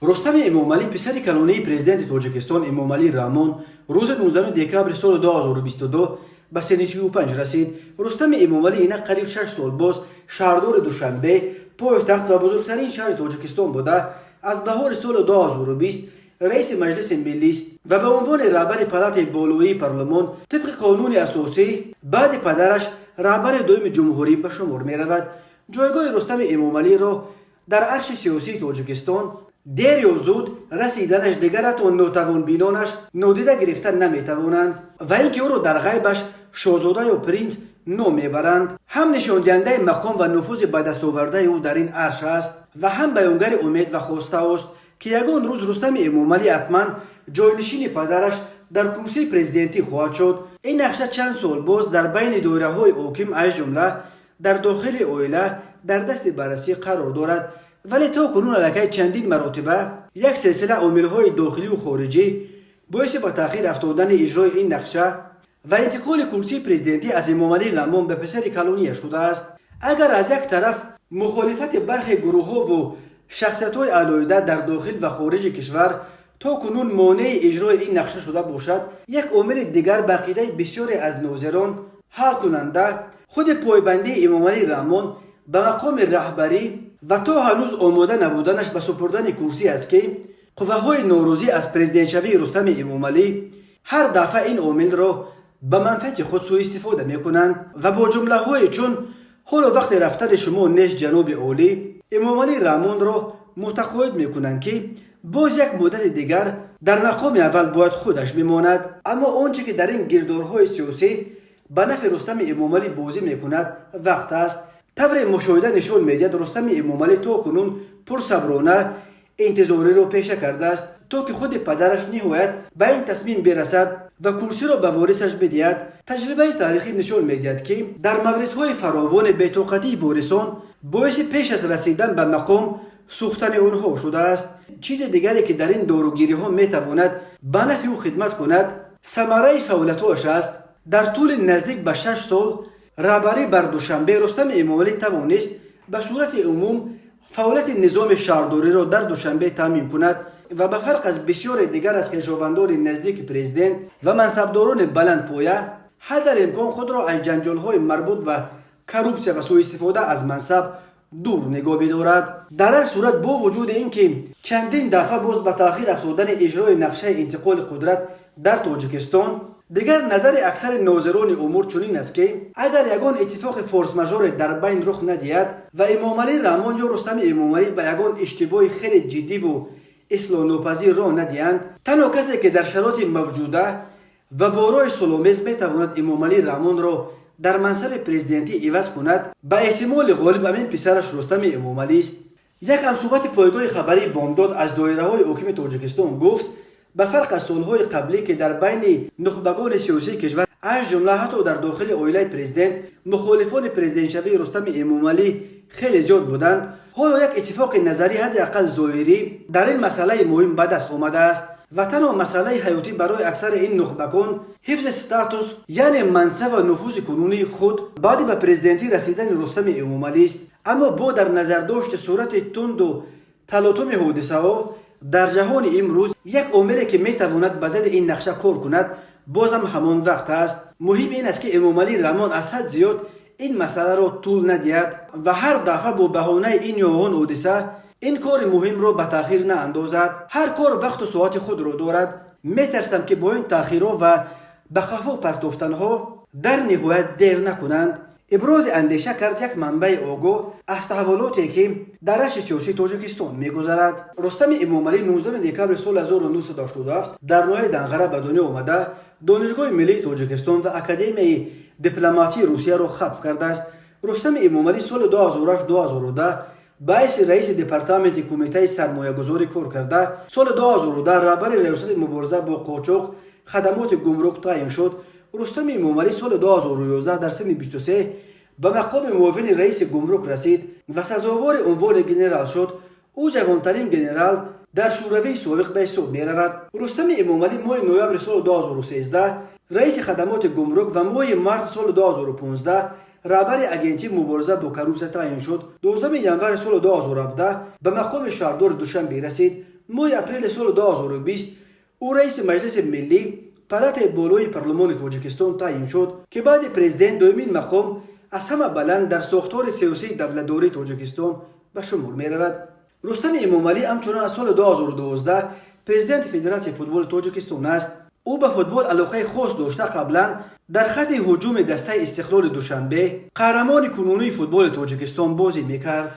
رستم امامعلی پسر کلانی پرزیدنت تاجیکستان امامعلی رحمان روز 19 دکبر سال 2022 به سن 35 رسید. رستم امامعلی اینا قریب 6 سال باز شهردار دوشنبه پایتخت و بزرگترین شهر تاجیکستان بوده. از بهار سال 2020 رئیس مجلس ملی است و به عنوان رهبر پالات بالایی پارلمان طبق قانون اساسی بعد پدرش رهبر دوم جمهوری به شمار می رود. جایگاه رستم امامعلی را در عرش سیاسی تاجیکستان دیر یا زود رسیدنش دیگر تا ناتوان بینانش نادیده گرفتن نمیتوانند و اینکه او را در غیبش شاهزاده یا پرنس نام میبرند هم نشان دهنده مقام و نفوذ به دست آورده او در این عرش است و هم بیانگر امید و خواسته است که یگان روز رستم امامعلی حتما جانشین پدرش در کرسی پرزیدنتی خواهد شد. این نقشه چند سال باز در بین دایره های حاکم از جمله در داخل اویله در دست بررسی قرار دارد، ولی تا کنون علاقه چندین مراتبه یک سلسله عامل‌های داخلی و خارجی باعث به تأخیر افتادن اجرای این نقشه و انتقال کرسی پرزیدنتی از امامعلی رحمان به پسر کلانی شده است. اگر از یک طرف مخالفت برخی گروه‌ها و شخصیت‌های علاهده در داخل و خارج کشور تا کنون مانع اجرای این نقشه شده باشد، یک عامل دیگر به عقیده بسیاری از ناظران حل کننده خود پایبندی امامعلی رحمان به مقام رهبری و تا هنوز آماده نبودنش به سپردن کرسی است که قوه‌های ناراضی از پرزیدنت شوی رستم امامعلی هر دفعه این عامل را به منفعت خود سوء استفاده میکنند و با جمله‌های چون حالا وقت رفتن شما نیست جناب عالی امامعلی رحمان را متقاعد میکنند که باز یک مدت دیگر در مقام اول باید خودش بماند. اما آنچه که در این گیردارهای سیاسی به نفع رستم امامعلی بازی میکند وقت است. طور مشاهده نشان میدهد رستم امامعلی تا کنون پرصبرانه انتظاری را پیشه کرده است تا که خود پدرش نهایت به این تصمیم برسد و کرسی را به وارثش بدهد. تجربه تاریخی نشان میدهد که در موردهای فراوان بی‌طاقتی وارثان باعث پیش از رسیدن به مقام سوختن آنها شده است. چیز دیگری که در این داروگیری ها میتواند به نفع او خدمت کند ثمره فعالیت‌هاش است. در طول نزدیک به 6 سال رهبری بر دوشنبه رستم امامعلی توانست به صورت عموم فعالیت نظام شهرداری را در دوشنبه تامین کند و به فرق از بسیار دیگر از خویشاوندان نزدیک پرزیدنت و منصبداران بلندپایه حد الامکان خود را از جنجال‌های مربوط به کروپسیا و سوء استفاده از منصب دور نگاه بدارد. در هر صورت با وجود اینکه چندین دفعه باز به تأخیر افتادن اجرای نقشه انتقال قدرت در تاجیکستان، دیگر نظر اکثر ناظران امور چنین است که اگر یگان اتفاق فورس ماژور در بین رخ ندهد و امامعلی رحمان یا رستم امامعلی به یگان اشتباه خیلی جدی و اصلاح ناپذیر راه ندهند، تنها کسی که در شرایط موجوده و با راه صلح‌آمیز میتواند امامعلی رحمان را در منصب پرزیدنتی عوض کند به احتمال غالب همین پسرش رستم امامعلی است. یک همصحبت پایگاه خبری بامداد از دایره‌های حاکم تاجیکستان گفت به فرق از سالهای قبلی که در بین نخبگان سیاسی کشور از جمله حتی در داخل عائله پرزیدنت مخالفان پرزیدنت شوی رستم امامعلی خیلی زیاد بودند، حالا یک اتفاق نظری حداقل ظاهری در این مسئله مهم به دست آمده است و تنها مسئله حیاتی برای اکثر این نخبگان حفظ استاتوس یعنی منصب و نفوذ کنونی خود بعد به پرزیدنتی رسیدن رستم امامعلی است. اما با در نظر داشت صورت تند و تلاطم حادثه ها در جهان امروز یک عاملی که میتواند به ضد این نقشه کار کند بازم همان وقت است. مهم این است که امامعلی رحمان از حد زیاد این مسئله را طول ندهد و هر دفعه با بهانه این یا آن حادثه این کار مهم را به تأخیر ناندازد. هر کار وقت و ساعت خود را دارد. میترسم که با این تأخیرها و به خفا پرتافتنها در نهایت دیر نکنند. ابراز اندیشه کرد یک منبع آگاه از تحولاتی که در عرش سیاسی تاجیکستان میگذرد. رستم امامعلی 19 دکبر سال 1987 در ناحیه دنقره به دنیا آمده دانشگاه ملی تاجیکستان و اکادمی دیپلماتی روسیه را ختم کرده است. رستم امامعلی سال 2008-2010 باعث رئیس دپارتمنت کمیته سرمایه‌گذاری کار کرده. سال 2010 رهبر ریاست مبارزه با قاچاق خدمات گمرک تعیین شد. رستم امامعلی سال 2011 در سن 23 به مقام معاون رئیس گمرک رسید و سزاوار عنوان گنرال شد. او جوانترین گنرال در شوروی سابق به حساب می رود. رستم امامعلی ماه نوامبر سال 2013 رئیس خدمات گمرک و ماه مارس سال 2015 رهبر اگنتی مبارزه با کروپسیا تعیین شد. 12 ینور سال 2017 به مقام شهردار دوشنبه رسید. ماه اپریل سال 2020 او رئیس مجلس ملی پلات بالای پارلمان تاجیکستان تعیین شد که بعد پرزیدنت دومین مقام از همه بلند در ساختار سیاسی دولتداری تاجیکستان به شمار می رود. رستم امامعلی همچنان از سال 2012 پرزیدنت فدراسیون فوتبال تاجیکستان است. او به فوتبال علاقه خاص داشته. قبلا در خط هجوم دسته استقلال دوشنبه قهرمان کنونی فوتبال تاجیکستان بازی میکرد.